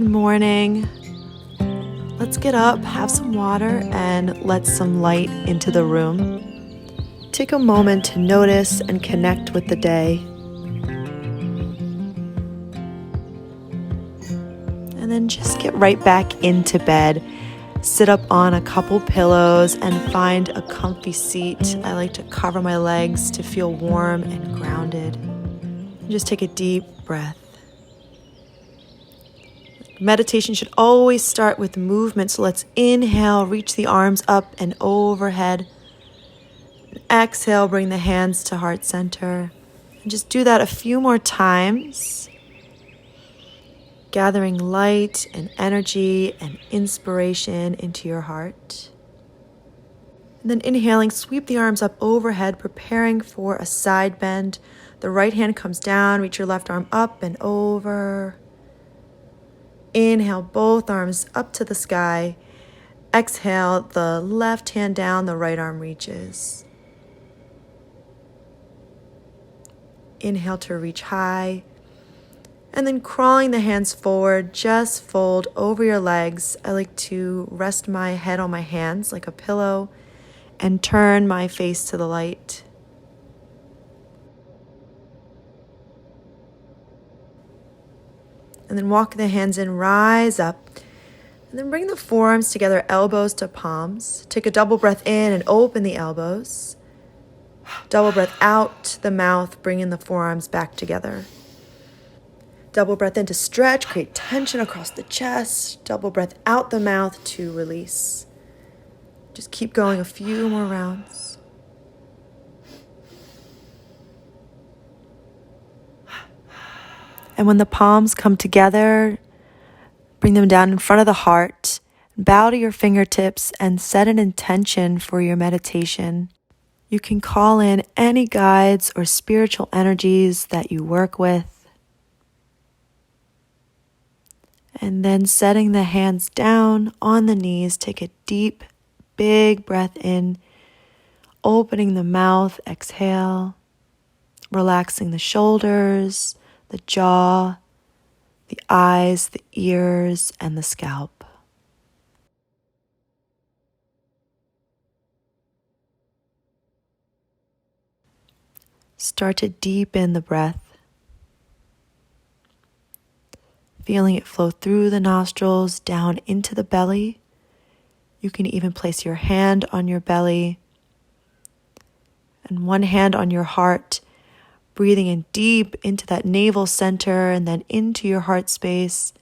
morning. Let's get up, have some water, and let some light into the room. Take a moment to notice and connect with the day. And then just get right back into bed. Sit up on a couple pillows and find a comfy seat. I like to cover my legs to feel warm and grounded. And just take a deep breath. Meditation should always start with movement, so let's inhale, reach the arms up and overhead. Exhale, bring the hands to heart center. And just do that a few more times, gathering light and energy and inspiration into your heart. And then inhaling, sweep the arms up overhead, preparing for a side bend. The right hand comes down, reach your left arm up and over. Inhale, both arms up to the sky. Exhale, the left hand down, the right arm reaches. Inhale to reach high. And then crawling the hands forward, just fold over your legs. I like to rest my head on my hands like a pillow and turn my face to the light. And then walk the hands in, rise up. And then bring the forearms together, elbows to palms. Take a double breath in and open the elbows. Double breath out the mouth, bringing the forearms back together. Double breath in to stretch, create tension across the chest. Double breath out the mouth to release. Just keep going a few more rounds. And when the palms come together, bring them down in front of the heart. Bow to your fingertips and set an intention for your meditation. You can call in any guides or spiritual energies that you work with. And then setting the hands down on the knees, take a deep, big breath in, opening the mouth, exhale, relaxing the shoulders, the jaw, the eyes, the ears, and the scalp. Start to deepen the breath, feeling it flow through the nostrils, down into the belly. You can even place your hand on your belly and one hand on your heart, breathing in deep into that navel center and then into your heart space,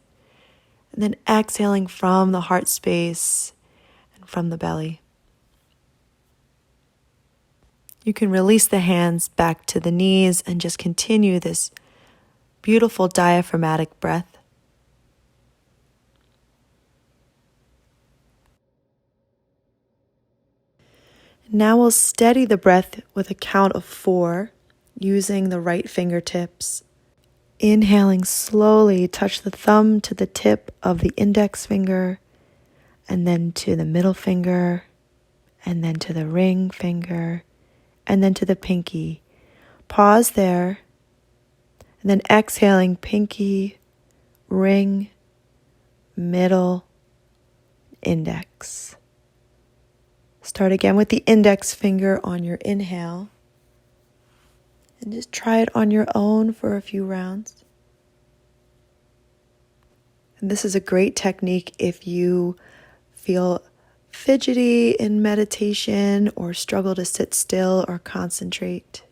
and then exhaling from the heart space and from the belly. You can release the hands back to the knees and just continue this beautiful diaphragmatic breath. Now we'll steady the breath with a count of 4, using the right fingertips. Inhaling slowly, touch the thumb to the tip of the index finger, and then to the middle finger, and then to the ring finger, and then to the pinky. Pause there, and then exhaling, pinky, ring, middle, index. Start again with the index finger on your inhale. And just try it on your own for a few rounds. And this is a great technique if you feel fidgety in meditation or struggle to sit still or concentrate.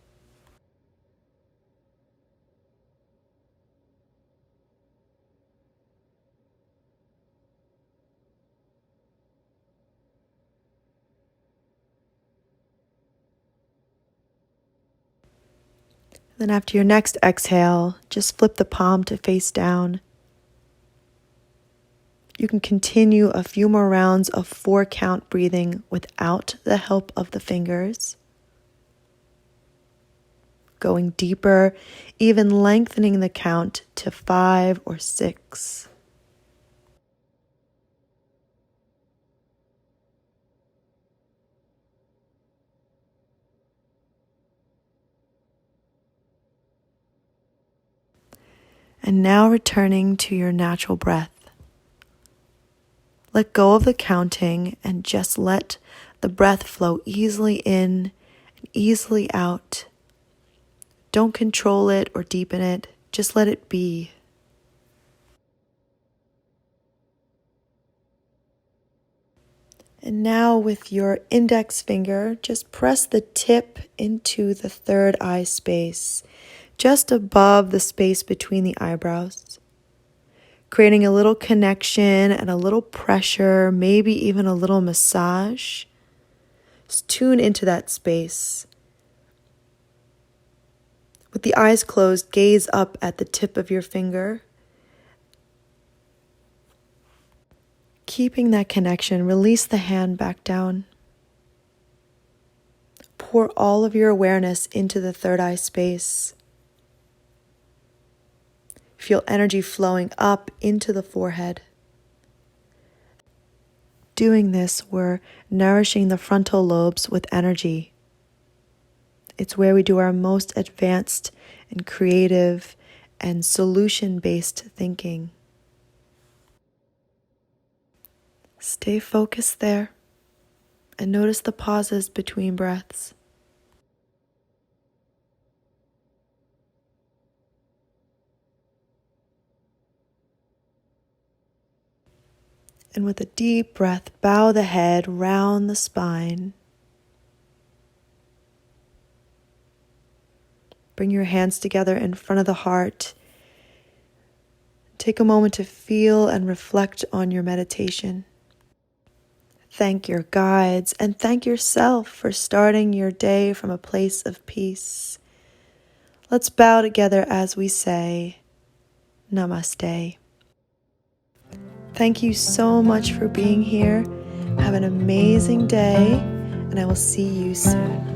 Then after your next exhale, just flip the palm to face down. You can continue a few more rounds of 4-count breathing without the help of the fingers. Going deeper, even lengthening the count to 5 or 6. And now returning to your natural breath. Let go of the counting and just let the breath flow easily in and easily out. Don't control it or deepen it, just let it be. And now with your index finger, just press the tip into the third eye space, just above the space between the eyebrows, creating a little connection and a little pressure, maybe even a little massage. Just tune into that space. With the eyes closed, gaze up at the tip of your finger. Keeping that connection, release the hand back down. Pour all of your awareness into the third eye space. Feel energy flowing up into the forehead. Doing this, we're nourishing the frontal lobes with energy. It's where we do our most advanced and creative and solution-based thinking. Stay focused there and notice the pauses between breaths. And with a deep breath, bow the head, round the spine. Bring your hands together in front of the heart. Take a moment to feel and reflect on your meditation. Thank your guides and thank yourself for starting your day from a place of peace. Let's bow together as we say, Namaste. Thank you so much for being here. Have an amazing day, and I will see you soon.